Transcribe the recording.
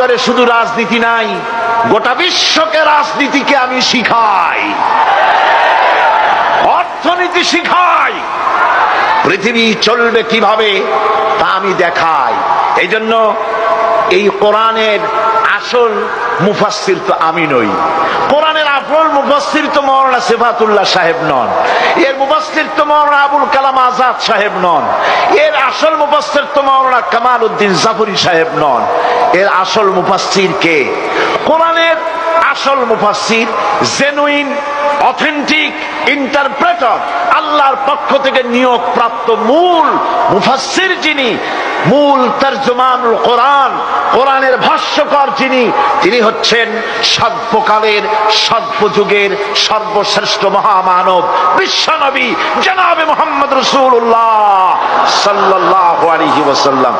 ভিতরে শুধু রাজনীতি নাই, গোটা বিশ্বকে রাজনীতিকে আমি শিখাই, অর্থনীতি শিখাই, পৃথিবী চলবে কিভাবে তা আমি দেখাই। এই জন্য এই কোরআনের আসল মুফাসসির তো আমি নই, কোরআনের আসল মুফাসসির তো মাওলানা সিফাতুল্লাহ সাহেব নন, এর মুফাসসির তো মাওলানা আবুল কালাম আজাদ সাহেব নন, এর আসল মুফাসসির তো মাওলানা কামাল উদ্দিন জাফরি সাহেব নন। এর আসল মুফাসসির কে? কোরআনের আসল মুফাসসির, জেনুইন অথেন্টিক ইন্টারপ্রেটার, আল্লাহর পক্ষ থেকে নিয়োগ প্রাপ্ত মূল মুফাসসির যিনি, মূল তরজমানুল কোরআন, কোরআনের ভাষ্যকার যিনি, তিনি হচ্ছেন সর্বকালের সর্বযুগের সর্বশ্রেষ্ঠ মহামানব বিশ্বনবী জনাবে মুহাম্মদ রাসূলুল্লাহ সাল্লাল্লাহু আলাইহি ওয়াসাল্লাম।